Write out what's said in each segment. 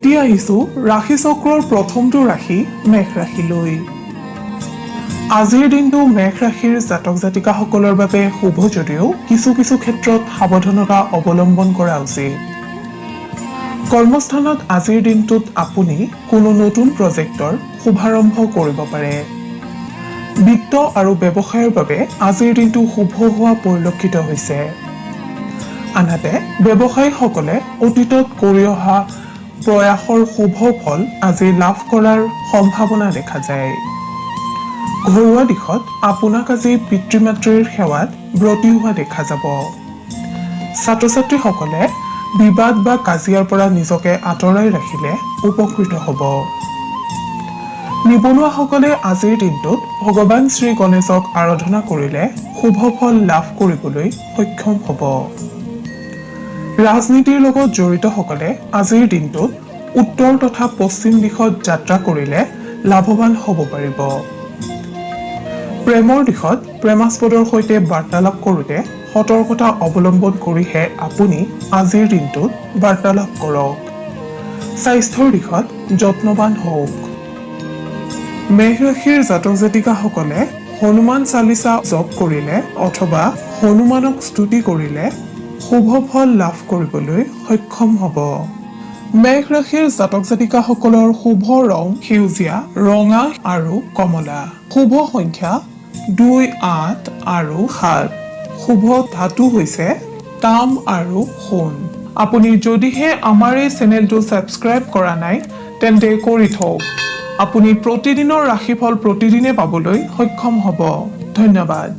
এতিয়া আহিছোঁ ৰাশি চক্ৰৰ প্ৰথমটো ৰাশি মেঘ ৰাশিলৈ। আজিৰ দিনটো মেঘ ৰাশিৰ জাতক জাতিকাসকলৰ বাবে শুভ যদিও কিছু কিছু ক্ষেত্ৰত সাৱধানতা অৱলম্বন কৰা উচিত। কৰ্মস্থানত আজিৰ দিনটোত আপুনি কোনো নতুন প্ৰজেক্টৰ শুভাৰম্ভ কৰিব পাৰে। বিত্ত আৰু ব্যৱসায়ৰ বাবে আজিৰ দিনটো শুভ হোৱা পৰিলক্ষিত হৈছে। আনহাতে ব্যৱসায়ীসকলে অতীতত কৰি অহা প্ৰয়াসৰ শুভ ফল আজি লাভ কৰাৰ সম্ভাৱনা দেখা যায়। ঘৰুৱা দিশত আপোনাক আজি পিতৃ মাতৃৰ সেৱাত ব্ৰতী হোৱা দেখা যাব। ছাত্ৰ ছাত্ৰীসকলে বিবাদ বা কাজিয়াৰ পৰা নিজকে আঁতৰাই ৰাখিলে উপকৃত হ'ব। নিবনুৱাসকলে আজিৰ দিনটোত ভগৱান শ্ৰী গণেশক আৰাধনা কৰিলে শুভ ফল লাভ কৰিবলৈ সক্ষম হ'ব। ৰাজনীতিৰ লগত জড়িতসকলে আজিৰ দিনটোত উত্তৰ তথা পশ্চিম দিশত যাত্ৰা কৰিলে লাভৱান হ'ব পাৰিব। প্ৰেমৰ দিশত প্ৰেমাস্পদৰ সৈতে বাৰ্তালাপ কৰোঁতে সতৰ্কতা অৱলম্বন কৰিহে আপুনি আজিৰ দিনটোত বাৰ্তালাপ কৰক। স্বাস্থ্যৰ দিশত যত্নৱান হওক। মেঘ ৰাশিৰ জাতক জাতিকাসকলে হনুমান চালিচা জপ কৰিলে অথবা হনুমানক স্তুতি কৰিলে শুভ ফল লাভ কৰিবলৈ সক্ষম হ'ব। মেঘ ৰাশিৰ জাতক জাতিকাসকলৰ শুভ ৰং সেউজীয়া, ৰঙা আৰু কমলা। শুভ সংখ্যা 2, 8 আৰু 7। শুভ ধাতু হৈছে তাম আৰু সোণ। আপুনি যদিহে আমাৰ এই চেনেলটো ছাবস্ক্ৰাইব কৰা নাই তেন্তে কৰি থওক। আপুনি প্ৰতিদিনৰ ৰাশিফল প্ৰতিদিনে পাবলৈ সক্ষম হ'ব। ধন্যবাদ।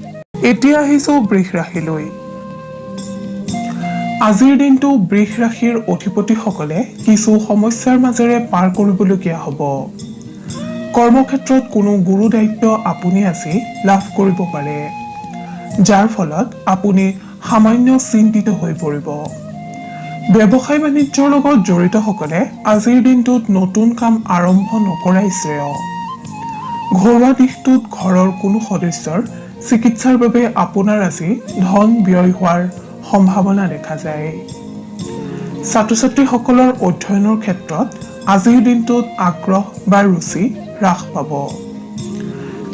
এতিয়া আহিছোঁ বৃষ ৰাশিলৈ। আজিৰ দিনটো বৃষ ৰাশিৰ অধিপতিসকলে কিছু সমস্যাৰ মাজেৰে পাৰ কৰিবলগীয়া হ'ব। কৰ্মক্ষেত্ৰত কোনো গুৰু দায়িত্ব আপুনি আজি লাভ কৰিব পাৰে, যাৰ ফলত আপুনি সামান্য চিন্তিত হৈ পৰিব। ব্যৱসায় বাণিজ্যৰ লগত জড়িতসকলে আজিৰ দিনটোত নতুন কাম আৰম্ভ নকৰাই শ্ৰেয়। ঘৰুৱা দিশটোত ঘৰৰ কোনো সদস্যৰ চিকিৎসাৰ বাবে আপোনাৰ আজি ধন ব্যয় হোৱাৰ সম্ভাৱনা দেখা যায়। ছাত্ৰ ছাত্ৰীসকলৰ অধ্যয়নৰ ক্ষেত্ৰত আজিৰ দিনটোত আগ্ৰহ বা ৰুচি হ্ৰাস পাব।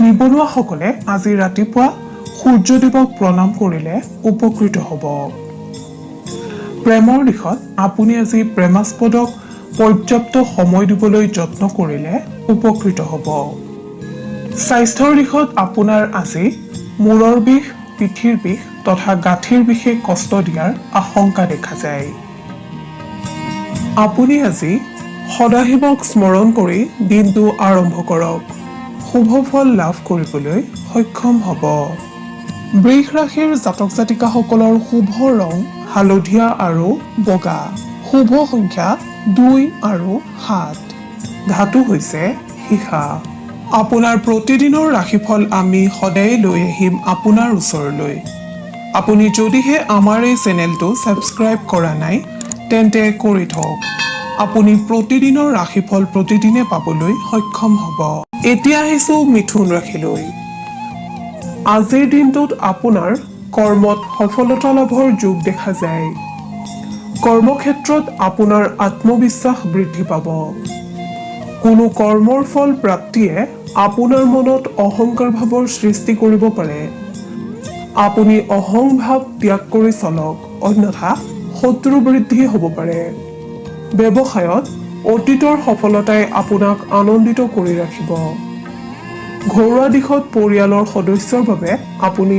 নিবনুৱাসকলে আজি ৰাতিপুৱা সূৰ্যদেৱক প্ৰণাম কৰিলে উপকৃত হ'ব। প্ৰেমৰ দিশত আপুনি আজি প্ৰেমাস্পদক পৰ্যাপ্ত সময় দিবলৈ যত্ন কৰিলে উপকৃত হ'ব। স্বাস্থ্যৰ দিশত আপোনাৰ আজি মূৰৰ বিষ, পিঠিৰ বিষ তথা গাঁঠিৰ বিষে কষ্ট দিয়াৰ আশংকা দেখা যায়। আপুনি আজি সদাশিৱক স্মৰণ কৰি দিনটো আৰম্ভ কৰক। শুভ ফল লাভ কৰিবলৈ সক্ষম হ'ব। বৃষ ৰাশিৰ জাতক জাতিকাসকলৰ শুভ ৰং হালধীয়া আৰু বগা। শুভ সংখ্যা 2 আৰু 7। ধাতু হৈছে সীসা। আপোনাৰ প্ৰতিদিনৰ ৰাশিফল আমি সদায় লৈ আহিম আপোনাৰ ওচৰলৈ। আপুনি যদিহে আমাৰ এই চেনেলটো ছাবস্ক্ৰাইব কৰা নাই তেন্তে কৰি থওক। আপুনি প্ৰতিদিনৰ ৰাশিফল প্ৰতিদিনে পাবলৈ সক্ষম হ'ব। এতিয়া আহিছোঁ মিথুন ৰাশিলৈ। আজিৰ দিনটোত আপোনাৰ কৰ্মত সফলতা লাভৰ যোগ দেখা যায়। কৰ্মক্ষেত্ৰত আপোনাৰ আত্মবিশ্বাস বৃদ্ধি পাব। কোনো কৰ্মৰ ফল প্ৰাপ্তিয়ে আপোনাৰ মনত অহংকাৰ ভাৱৰ সৃষ্টি কৰিব পাৰে। আপুনি অহংভাৱ ত্যাগ কৰি চলক, অন্যথা শত্ৰু বৃদ্ধি হ'ব পাৰে। ব্যৱসায়ত অতীতৰ সফলতাই আপোনাক আনন্দিত কৰি ৰাখিব। ঘৰুৱা দিশত পৰিয়ালৰ সদস্যৰ বাবে আপুনি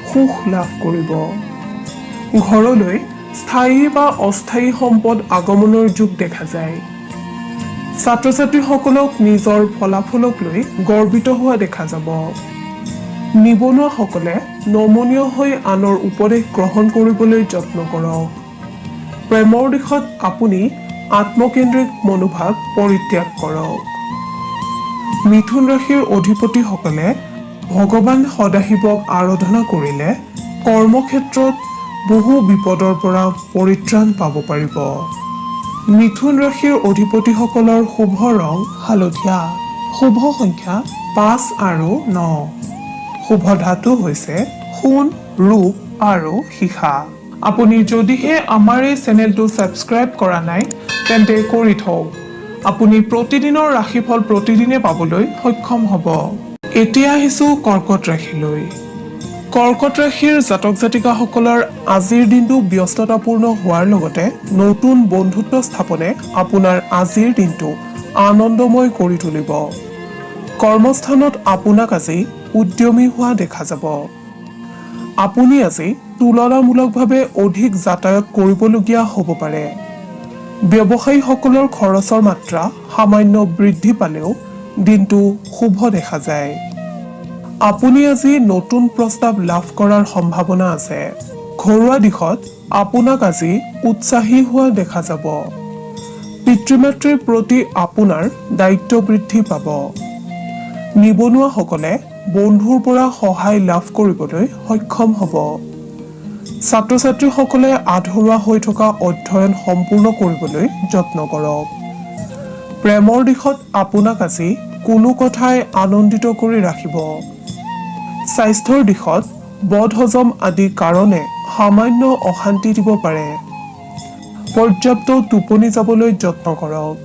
সুখ লাভ কৰিব। ঘৰলৈ স্থায়ী বা অস্থায়ী সম্পদ আগমনৰ যোগ দেখা যায়। ছাত্ৰ ছাত্ৰীসকলক নিজৰ ফলাফলক লৈ গৰ্বিত হোৱা দেখা যাব। নিবনুৱাসকলে নমনীয় হৈ আনৰ উপদেশ গ্ৰহণ কৰিবলৈ যত্ন কৰক। প্ৰেমৰ দিশত আপুনি আত্মকেন্দ্ৰিক মনোভাৱ পৰিত্যাগ কৰক। মিথুন ৰাশিৰ অধিপতিসকলে ভগৱান সদাশিৱক আৰাধনা কৰিলে কৰ্মক্ষেত্ৰত বহু বিপদৰ পৰা পৰিত্ৰাণ পাব পাৰিব। মিথুন ৰাশিৰ অধিপতিসকলৰ শুভ ৰং হালধীয়া। শুভ সংখ্যা 5 আৰু 9। শুভ ধাতু হৈছে সোণ, ৰূপ আৰু সীসা। আপুনি যদিহে আমাৰ এই চেনেলটো ছাবস্ক্ৰাইব কৰা নাই তেন্তে কৰি থওক। আপুনি প্ৰতিদিনৰ ৰাশিফল প্ৰতিদিনে পাবলৈ সক্ষম হ'ব। এতিয়া আহিছোঁ কৰ্কট ৰাশিলৈ। কৰ্কট ৰাশিৰ জাতক জাতিকাসকলৰ আজিৰ দিনটো ব্যস্ততাপূৰ্ণ হোৱাৰ লগতে নতুন বন্ধুত্ব স্থাপনে আপোনাৰ আজিৰ দিনটো আনন্দময় কৰি তুলিব। কৰ্মস্থানত আপোনাক আজি উদ্যমী হোৱা দেখা যাব। আপুনি আজি তুলনামূলকভাৱে অধিক যাতায়াত কৰিবলগীয়া হ'ব পাৰে। ব্যৱসায়ীসকলৰ খৰচৰ মাত্ৰা সামান্য বৃদ্ধি পালেও দিনটো শুভ দেখা যায়। আপুনি আজি নতুন প্ৰস্তাৱ লাভ কৰাৰ সম্ভাৱনা আছে। ঘৰুৱা দিশত আপোনাক আজি উৎসাহী হোৱা দেখা যাব। পিতৃ-মাতৃৰ প্ৰতি আপোনাৰ দায়িত্ব বৃদ্ধি পাব। নিবনুৱাসকলে বন্ধুৰ পৰা সহায় লাভ কৰিবলৈ সক্ষম হ'ব। ছাত্ৰ-ছাত্ৰীসকলে আধৰুৱা হৈ থকা অধ্যয়ন সম্পূৰ্ণ কৰিবলৈ যত্ন কৰক। প্ৰেমৰ দিশত আপোনাক আজি কোনো কথাই আনন্দিত কৰি ৰাখিব। স্বাস্থ্যৰ দিশত বদহজম আদি কাৰণে সামান্য অশান্তি দিব পাৰে। পৰ্যাপ্ত টোপনি যাবলৈ যত্ন কৰক।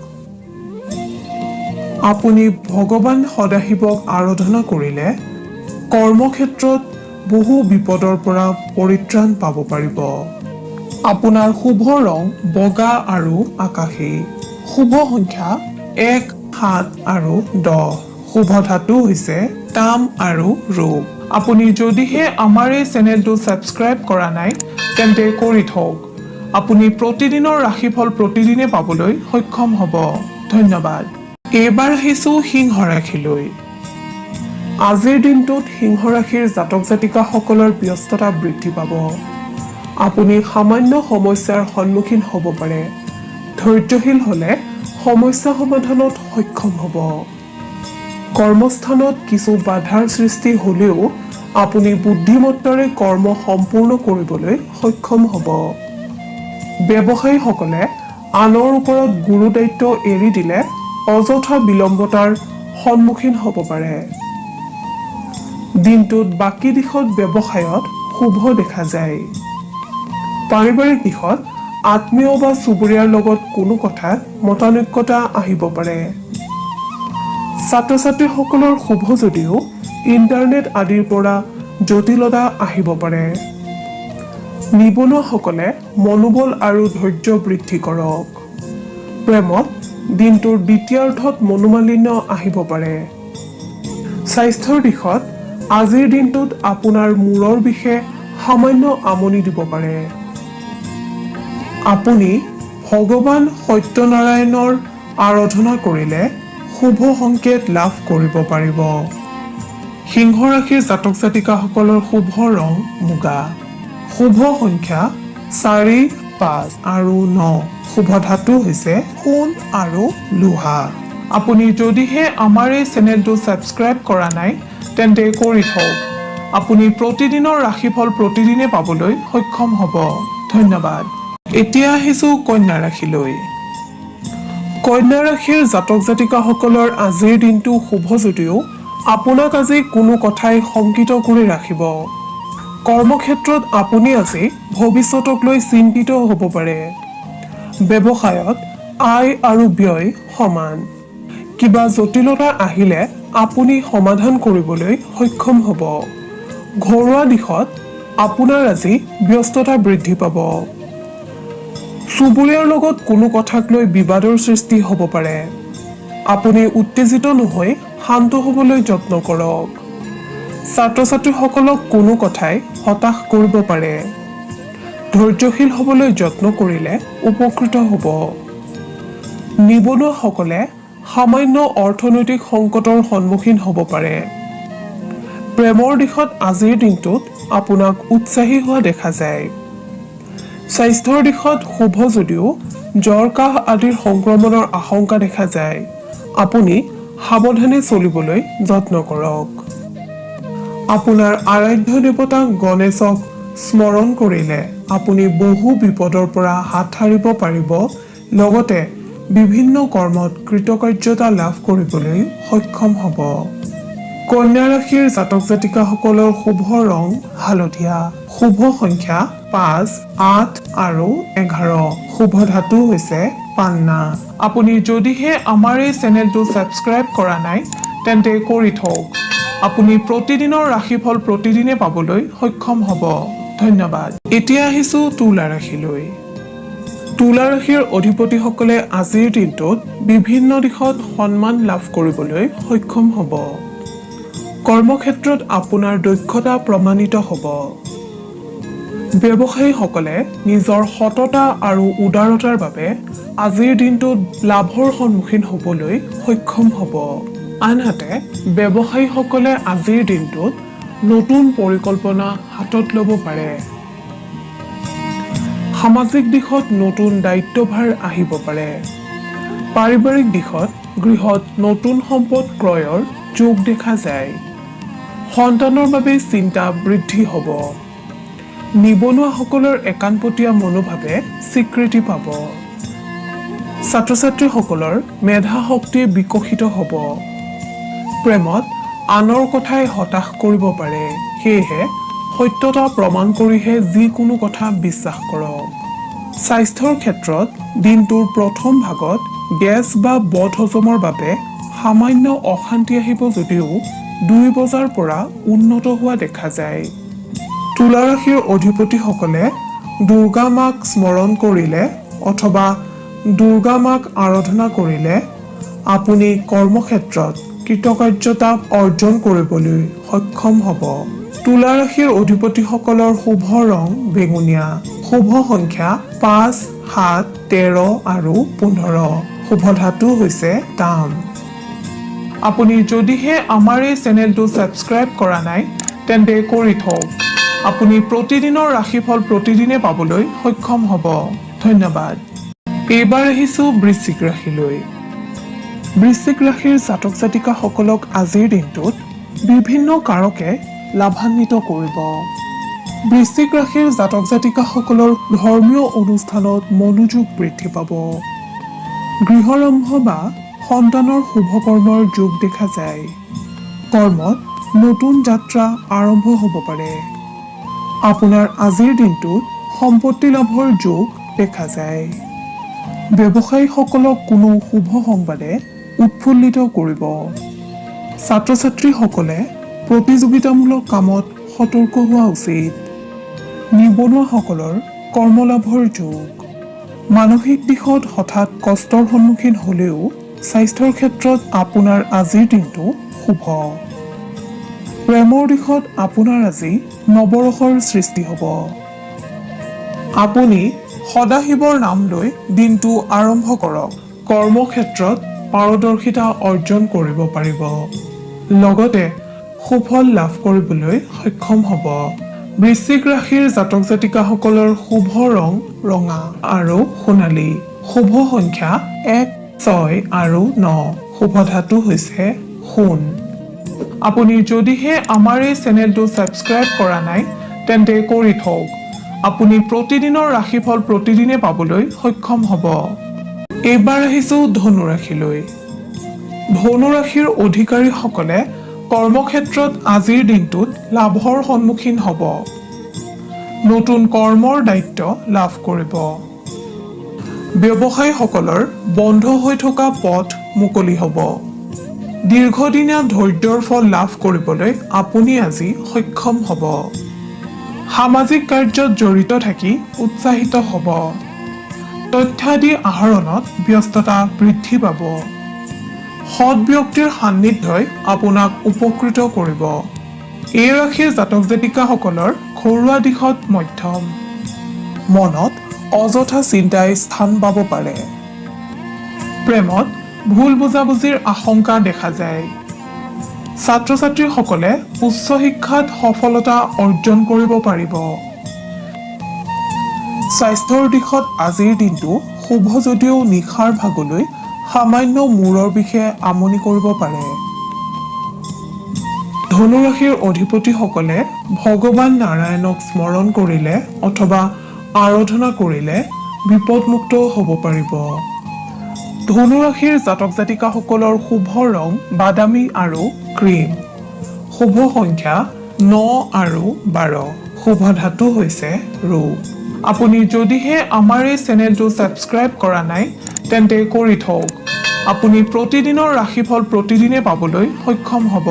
আপুনি ভগৱান সদাশিৱক আৰাধনা কৰিলে কৰ্মক্ষেত্ৰত বহু বিপদৰ পৰা পৰিত্ৰাণ পাব পাৰিব। আপোনাৰ শুভ ৰং বগা আৰু আকাশী। শুভ সংখ্যা 1, 7 আৰু 10। শুভ ধাতু হৈছে তাম আৰু ৰূপ। আপুনি যদিহে আমাৰ এই চেনেলটো ছাবস্ক্ৰাইব কৰা নাই তেন্তে কৰি থওক। আপুনি প্ৰতিদিনৰ ৰাশিফল প্ৰতিদিনে পাবলৈ সক্ষম হ'ব। ধন্যবাদ। এইবাৰ আহিছোঁ সিংহ ৰাশিলৈ। আজিৰ দিনটোত সিংহ ৰাশিৰ জাতক জাতিকাসকলৰ ব্যস্ততা বৃদ্ধি পাব। আপুনি সামান্য সমস্যাৰ সন্মুখীন হ'ব পাৰে। ধৈৰ্যশীল হ'লে সমস্যা সমাধানত সক্ষম হ'ব। কৰ্মস্থানত কিছু বাধাৰ সৃষ্টি হ'লেও আপুনি বুদ্ধিমত্তাৰে কৰ্ম সম্পূৰ্ণ কৰিবলৈ সক্ষম হ'ব। ব্যৱসায়ীসকলে আনৰ ওপৰত গুৰু দায়িত্ব এৰি দিলে অযথা বিলম্বতাৰ সন্মুখীন হ'ব পাৰে। দিনটোত বাকী দিশত ব্যৱসায়ত শুভ দেখা যায়। পাৰিবাৰিক দিশত আত্মীয় বা চুবুৰীয়াৰ লগত কোনো কথাত মতানৈক্যতা আহিব পাৰে। ছাত্ৰ-ছাত্ৰীসকলৰ শুভ যদিও ইণ্টাৰনেট আদিৰ পৰা জটিলতা আহিব পাৰে। নিবনুৱাসকলে মনোবল আৰু ধৈৰ্য বৃদ্ধি কৰক। প্ৰেমত দিনটোৰ দ্বিতীয়াৰ্ধত মনোমালিন্য আহিব পাৰে। স্বাস্থ্যৰ দিশত আজিৰ দিনটোত আপোনাৰ মূৰৰ বিষে সামান্য আমনি দিব পাৰে। আপুনি ভগৱান সত্যনাৰায়ণৰ আৰাধনা কৰিলে শুভ সংকেত লাভ কৰিব পাৰিব। সিংহ ৰাশিৰ জাতক জাতিকাসকলৰ শুভ ৰং মুগা। শুভ সংখ্যা 4, 5 আৰু 9। শুভ ধাতু হৈছে সোণ আৰু লোহা। আপুনি যদিহে আমাৰ এই চেনেলটো ছাবস্ক্ৰাইব কৰা নাই তেন্তে কৰি থওক। আপুনি প্ৰতিদিনৰ ৰাশিফল প্ৰতিদিনে পাবলৈ সক্ষম হ'ব। ধন্যবাদ। এতিয়া আহিছোঁ কন্যা ৰাশিলৈ। কন্যা ৰাশিৰ জাতক জাতিকাসকলৰ আজিৰ দিনটো শুভ যদিও আপোনাক আজি কোনো কথাই শংকিত কৰি ৰাখিব। কৰ্মক্ষেত্ৰত আপুনি আজি ভৱিষ্যতক লৈ চিন্তিত হ'ব পাৰে। ব্যৱসায়ত আয় আৰু ব্যয় সমান। কিবা জটিলতা আহিলে আপুনি সমাধান কৰিবলৈ সক্ষম হ'ব। ঘৰুৱা দিশত আপোনাৰ আজি ব্যস্ততা বৃদ্ধি পাব। চুবুৰীয়াৰ লগত কোনো কথাক লৈ বিবাদৰ সৃষ্টি হ'ব পাৰে। আপুনি উত্তেজিত নহৈ শান্ত হ'বলৈ যত্ন কৰক। ছাত্ৰ-ছাত্ৰীসকলক কোনো কথাই হতাশ কৰিব পাৰে। ধৈৰ্যশীল হ'বলৈ যত্ন কৰিলে উপকৃত হ'ব। নিবনুৱাসকলে সামান্য অৰ্থনৈতিক সংকটৰ সন্মুখীন হ'ব পাৰে। প্ৰেমৰ দিশত আজিৰ দিনটোত আপোনাক উৎসাহী হোৱা দেখা যায়। স্বাস্থ্যৰ দিশত শুভ যদিও জ্বৰ কাহ আদিৰ সংক্ৰমণৰ আশংকা দেখা যায়। আপুনি সাৱধানে চলিবলৈ যত্ন কৰক। আপোনাৰ আৰাধ্য দেৱতা গণেশক স্মৰণ কৰিলে আপুনি বহু বিপদৰ পৰা হাত সাৰিব পাৰিব। লগতে বিভিন্ন কৰ্মত কৃতকাৰ্যতা লাভ কৰিবলৈ সক্ষম হ'ব। কন্যা ৰাশিৰ জাতক জাতিকাসকলৰ শুভ ৰং হালধীয়া। শুভ সংখ্যা 5, 8 আৰু 11। শুভ ধাতু হৈছে পান্না। আপুনি যদিহে আমাৰ এই চেনেলটো ছাবস্ক্ৰাইব কৰা নাই তেন্তে কৰি থওক। আপুনি প্ৰতিদিনৰ ৰাশিফল প্ৰতিদিনে পাবলৈ সক্ষম হ'ব। ধন্যবাদ। এতিয়া আহিছোঁ তুলা ৰাশিলৈ। তুলা ৰাশিৰ অধিপতিসকলে আজিৰ দিনটোত বিভিন্ন দিশত সন্মান লাভ কৰিবলৈ সক্ষম হ'ব। কৰ্মক্ষেত্ৰত আপোনাৰ দক্ষতা প্ৰমাণিত হ'ব। ব্যৱসায়ীসকলে নিজৰ সততা আৰু উদাৰতাৰ বাবে আজিৰ দিনটোত লাভৰ সন্মুখীন হ'বলৈ সক্ষম হ'ব। আনহাতে ব্যৱসায়ীসকলে আজিৰ দিনটোত নতুন পৰিকল্পনা হাতত ল'ব পাৰে। সামাজিক দিশত নতুন দায়িত্বভাৰ আহিব পাৰে। পাৰিবাৰিক দিশত গৃহত নতুন সম্পদ ক্ৰয়ৰ যোগ দেখা যায়। সন্তানৰ বাবে চিন্তা বৃদ্ধি হ'ব। নিবনুৱাসকলৰ একাণপতীয়া মনোভাৱে স্বীকৃতি পাব। ছাত্ৰ-ছাত্ৰীসকলৰ মেধা শক্তি বিকশিত হ'ব। প্ৰেমত আনৰ কথাই হতাশ কৰিব পাৰে, সেয়েহে সত্যতা প্ৰমাণ কৰিহে যিকোনো কথা বিশ্বাস কৰক। স্বাস্থ্যৰ ক্ষেত্ৰত দিনটোৰ প্ৰথম ভাগত গেছ বা বদহজমৰ বাবে সামান্য অশান্তি আহিব যদিও 2 বজাৰ পৰা উন্নত হোৱা দেখা যায়। তুলা ৰাশিৰ অধিপতিসকলে দুৰ্গা মাক স্মৰণ কৰিলে অথবা দুৰ্গা মাক আৰাধনা কৰিলে আপুনি কৰ্মক্ষেত্ৰত কৃতকাৰ্যতা অৰ্জন কৰিবলৈ সক্ষম হ'ব। তুলা ৰাশিৰ অধিপতিসকলৰ শুভ ৰং বেঙুনীয়া। শুভ সংখ্যা 5, 7, 13 আৰু 15। শুভ ধাতু হৈছে তাম। আপুনি যদিহে আমাৰ এই চেনেলটো ছাবস্ক্ৰাইব কৰা নাই তেন্তে কৰি থওক। আপুনি প্ৰতিদিনৰ ৰাশিফল প্ৰতিদিনে পাবলৈ সক্ষম হ'ব। ধন্যবাদ। এইবাৰ আহিছোঁ বৃশ্চিক ৰাশিলৈ। বৃশ্চিক ৰাশিৰ জাতক জাতিকাসকলক আজিৰ দিনটোত বিভিন্ন কাৰকে লাভান্বিত কৰিব। বৃশ্চিক ৰাশিৰ জাতক জাতিকাসকলৰ ধৰ্মীয় অনুষ্ঠানত মনোযোগ বৃদ্ধি পাব। গৃহাৰম্ভ বা সন্তানৰ শুভকৰ্মৰ যোগ দেখা যায়। কৰ্মত নতুন যাত্ৰা আৰম্ভ হ'ব পাৰে। আপোনাৰ আজিৰ দিনটোত সম্পত্তি লাভৰ যোগ দেখা যায়। ব্যৱসায়ীসকলক কোনো শুভ সংবাদে উৎফুল্লিত কৰিব। ছাত্ৰ-ছাত্ৰীসকলে প্ৰতিযোগিতামূলক কামত সতৰ্ক হোৱা উচিত। নিবনুৱাসকলৰ কৰ্মলাভৰ যোগ। মানসিক দিশত হঠাৎ কষ্টৰ সন্মুখীন হ'লেও স্বাস্থ্যৰ ক্ষেত্ৰত আপোনাৰ আজিৰ দিনটো শুভ। প্ৰেমৰ দিশত আপোনাৰ আজি নৱৰসৰ সৃষ্টি হ'ব। আপুনি সদাশিৱৰ নাম লৈ দিনটো আৰম্ভ কৰক। কৰ্মক্ষেত্ৰত পাৰদৰ্শিতা অৰ্জন কৰিব পাৰিব। লগতে সুফল লাভ কৰিবলৈ সক্ষম হ'ব। বৃশ্চিক ৰাশিৰ জাতক জাতিকাসকলৰ শুভ ৰং ৰঙা আৰু সোণালী। শুভ সংখ্যা 1, 6 আৰু 9। শুভ ধাতু হৈছে সোণ। আপুনি যদিহে আমাৰ এই চেনেলটো ছাবস্ক্ৰাইব কৰা নাই তেন্তে কৰি থওক। আপুনি প্ৰতিদিনৰ ৰাশিফল প্ৰতিদিনে পাবলৈ সক্ষম হ'ব। এইবাৰ আহিছোঁ ধনু ৰাশিলৈ। ধনু ৰাশিৰ অধিকাৰীসকলে কৰ্মক্ষেত্ৰত আজিৰ দিনটোত লাভৰ সন্মুখীন হ'ব। নতুন কৰ্মৰ দায়িত্ব লাভ কৰিব। ব্যৱসায়ীসকলৰ বন্ধ হৈ থকা পথ মুকলি হ'ব। দীৰ্ঘদিনীয়া ধৈৰ্যৰ ফল লাভ কৰিবলৈ আপুনি আজি সক্ষম হ'ব। সামাজিক কাৰ্যত জড়িত থাকি উৎসাহিত হ'ব। তথ্যাদি আহৰণত ব্যস্ততা বৃদ্ধি পাব। সৎ ব্যক্তিৰ সান্নিধ্যই আপোনাক উপকৃত কৰিব। এই ৰাশিৰ জাতক জাতিকাসকলৰ ঘৰুৱা দিশত মধ্যম। মনত অযথা চিন্তাই স্থান পাব পাৰে। প্ৰেমত ভুল বুজাবুজিৰ আশংকা দেখা যায়। ছাত্ৰ-ছাত্ৰীসকলে উচ্চ শিক্ষাত সফলতা অৰ্জন কৰিব পাৰিব। স্বাস্থ্যৰ দিশত আজিৰ দিনটো শুভ যদিও নিশাৰ ভাগলৈ সামান্য মূৰৰ বিষে আমনি কৰিব পাৰে। ধনু ৰাশিৰ অধিপতিসকলে ভগৱান নাৰায়ণক স্মৰণ কৰিলে অথবা আৰাধনা কৰিলে বিপদমুক্ত হ'ব পাৰিব। ধনু ৰাশিৰ জাতক জাতিকাসকলৰ শুভ ৰং বাদামী আৰু ক্ৰীম। শুভ সংখ্যা 9 আৰু 12। শুভ ধাতু হৈছে ৰূপ। আপুনি যদিহে আমাৰ এই চেনেলটো ছাবস্ক্ৰাইব কৰা নাই তেন্তে কৰি থওক। আপুনি প্ৰতিদিনৰ ৰাশিফল প্ৰতিদিনে পাবলৈ সক্ষম হ'ব।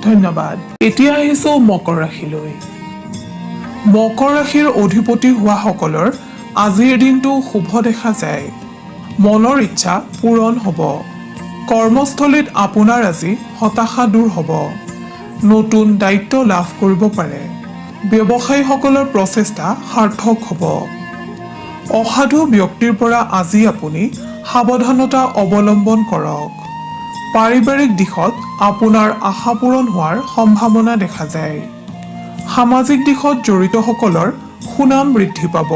ধন্যবাদ। এতিয়া আহিছো মকৰ ৰাশিলৈ। মকৰ ৰাশিৰ অধিপতি হোৱাসকলৰ আজিৰ দিনটো শুভ দেখা যায়। মনৰ ইচ্ছা পূৰণ হ'ব। কৰ্মস্থলীত আপোনাৰ আজি হতাশা দূৰ হ'ব। নতুন দায়িত্ব লাভ কৰিব পাৰে। ব্যৱসায়ীসকলৰ প্ৰচেষ্টা সাৰ্থক হ'ব। অসাধু ব্যক্তিৰ পৰা আজি আপুনি সাৱধানতা অৱলম্বন কৰক। পাৰিবাৰিক দিশত আপোনাৰ আশা পূৰণ হোৱাৰ সম্ভাৱনা দেখা যায়। সামাজিক দিশত জড়িতসকলৰ সুনাম বৃদ্ধি পাব।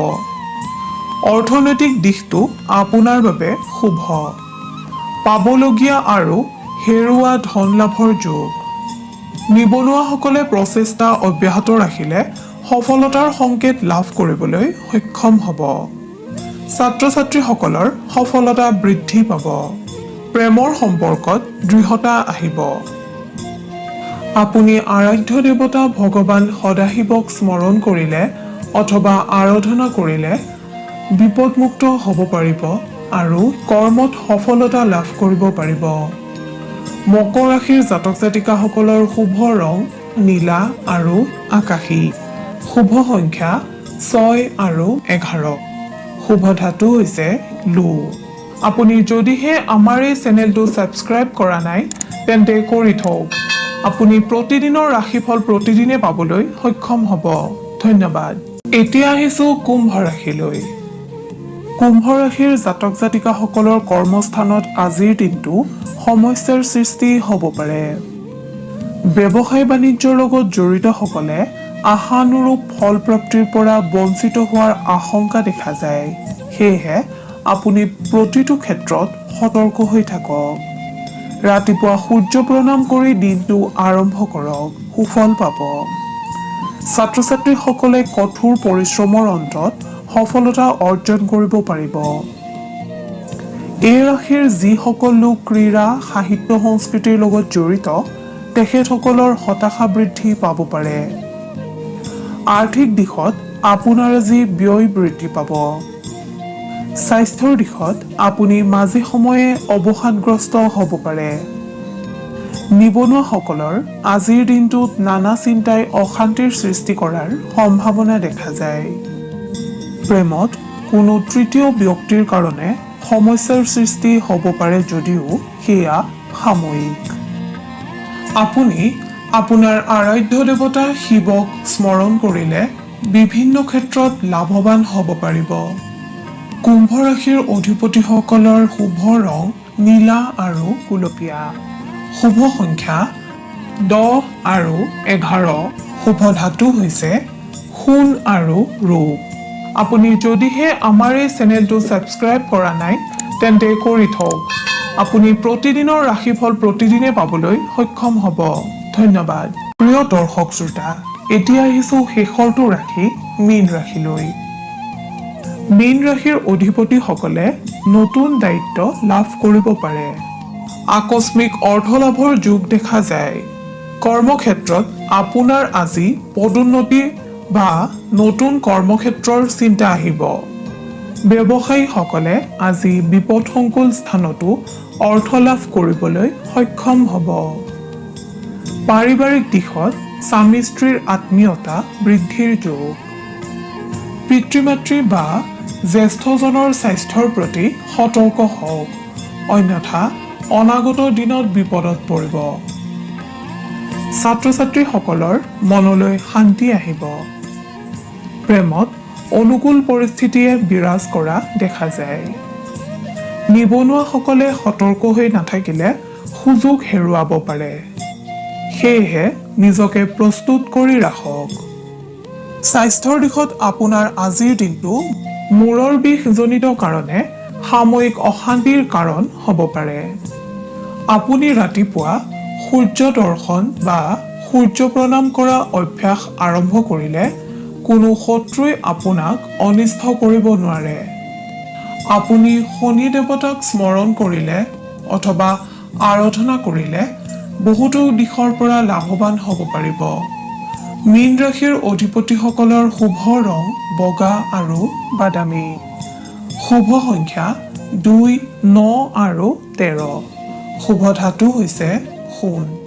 অৰ্থনৈতিক দিশটো আপোনাৰ বাবে শুভ। পাবলগীয়া আৰু হেৰুওৱা ধন লাভৰ যোগ। নিবনুৱাসকলে প্ৰচেষ্টা অব্যাহত ৰাখিলে সফলতাৰ সংকেত লাভ কৰিবলৈ সক্ষম হ'ব। ছাত্ৰ ছাত্ৰীসকলৰ সফলতা বৃদ্ধি পাব। প্ৰেমৰ সম্পৰ্কত দৃঢ়তা আহিব। আপুনি আৰাধ্য দেৱতা ভগৱান সদাশিৱক স্মৰণ কৰিলে অথবা আৰাধনা কৰিলে বিপদমুক্ত হ'ব পাৰিব আৰু কৰ্মত সফলতা লাভ কৰিব পাৰিব। মকৰ ৰাশিৰ জাতক জাতিকাসকলৰ শুভ ৰং নীলা আৰু আকাশী। শুভ সংখ্যা 6 আৰু 11। শুভ ধাতু হৈছে লো। আপুনি যদিহে আমাৰ এই চেনেলটো ছাবস্ক্ৰাইব কৰা নাই তেন্তে কৰি থওক। আপুনি প্ৰতিদিনৰ ৰাশিফল প্ৰতিদিনে পাবলৈ সক্ষম হ'ব। ধন্যবাদ। এতিয়া আহিছো কুম্ভ ৰাশিলৈ। কুম্ভ ৰাশিৰ জাতক জাতিকাসকলৰ কৰ্মস্থানত আজিৰ দিনটো সমস্যাৰ সৃষ্টি হ'ব পাৰে। ব্যৱসায় বাণিজ্যৰ লগত জড়িতসকলে আশানুৰূপ ফল প্ৰাপ্তিৰ পৰা বঞ্চিত হোৱাৰ আশংকা দেখা যায়। সেয়েহে আপুনি প্ৰতিটো ক্ষেত্ৰত সতৰ্ক হৈ থাকক। ৰাতিপুৱা সূৰ্য প্ৰণাম কৰি দিনটো আৰম্ভ কৰক, সুফল পাব। ছাত্ৰ ছাত্ৰীসকলে কঠোৰ পৰিশ্ৰমৰ অন্তত সফলতা অৰ্জন কৰিব পাৰিব। এই ৰাশিৰ যিসকল লোক ক্ৰীড়া সাহিত্য সংস্কৃতিৰ লগত জড়িত তেখেতসকলৰ হতাশা বৃদ্ধি পাব পাৰে। আৰ্থিক দিশত আপোনাৰ আজি ব্যয় বৃদ্ধি পাব। স্বাস্থ্যৰ দিশত আপুনি মাজে সময়ে অৱসাদগ্ৰস্ত হ'ব পাৰে। নিবনুৱাসকলৰ আজিৰ দিনটোত নানা চিন্তাই অশান্তিৰ সৃষ্টি কৰাৰ সম্ভাৱনা দেখা যায়। প্ৰেমত কোনো তৃতীয় ব্যক্তিৰ কাৰণে সমস্যাৰ সৃষ্টি হ'ব পাৰে যদিও সেয়া সাময়িক। আপুনি আপোনাৰ আৰাধ্য দেৱতা শিৱক স্মৰণ কৰিলে বিভিন্ন ক্ষেত্ৰত লাভৱান হ'ব পাৰিব। কুম্ভ ৰাশিৰ অধিপতিসকলৰ শুভ ৰং নীলা আৰু গুলপীয়া। শুভ সংখ্যা 10 আৰু 11। শুভ ধাতু হৈছে সোণ আৰু ৰূপ। আপুনি যদিহে আমাৰ এই চেনেলটো ছাবস্ক্ৰাইব কৰা নাই তেন্তে কৰি থওক। আপুনি প্ৰতিদিনৰ ৰাশিফল প্ৰতিদিনে পাবলৈ সক্ষম হ'ব। ধন্যবাদ। প্ৰিয় দৰ্শক শ্ৰোতা, এতিয়া আহিছো শেষৰটো ৰাশি মীন ৰাশিলৈ। মীন ৰাশিৰ অধিপতিসকলে নতুন দায়িত্ব লাভ কৰিব পাৰে। আকস্মিক অৰ্থ লাভৰ যোগ দেখা যায়। কৰ্মক্ষেত্ৰত আপোনাৰ আজি পদোন্নতি বা নতুন কৰ্মক্ষেত্ৰৰ চিন্তা আহিব। ব্যৱসায়ীসকলে আজি বিপদসংকুল স্থানতো অৰ্থ লাভ কৰিবলৈ সক্ষম হ'ব। পাৰিবাৰিক দিশত স্বামী স্ত্ৰীৰ আত্মীয়তা বৃদ্ধিৰ যোগ। পিতৃ-মাতৃ বা জ্যেষ্ঠজনৰ স্বাস্থ্যৰ প্ৰতি সতৰ্ক হওক, অন্যথা অনাগত দিনত বিপদত পৰিব। ছাত্ৰ ছাত্ৰীসকলৰ মনলৈ শান্তি আহিব। প্ৰেমত অনুকূল পৰিস্থিতিয়ে বিৰাজ কৰা দেখা যায়। নিবনুৱাসকলে সতৰ্ক হৈ নাথাকিলে সুযোগ হেৰুৱাব পাৰে। সেয়েহে নিজকে প্ৰস্তুত কৰি ৰাখক। স্বাস্থ্যৰ দিশত আপোনাৰ আজিৰ দিনটো মূৰৰ বিষজনিত কাৰণে সাময়িক অশান্তিৰ কাৰণ হ'ব পাৰে। আপুনি ৰাতিপুৱা সূৰ্য দৰ্শন বা সূৰ্য প্ৰণাম কৰা অভ্যাস আৰম্ভ কৰিলে কোনো শত্ৰুৱে আপোনাক অনিষ্ট কৰিব নোৱাৰে। আপুনি শনি দেৱতাক স্মৰণ কৰিলে অথবা আৰাধনা কৰিলে বহুতো দিশৰ পৰা লাভৱান হ'ব পাৰিব। মীন ৰাশিৰ অধিপতিসকলৰ শুভ ৰং বগা আৰু বাদামী। শুভ সংখ্যা 2, 9 আৰু 13। শুভ ধাতু হৈছে সোণ।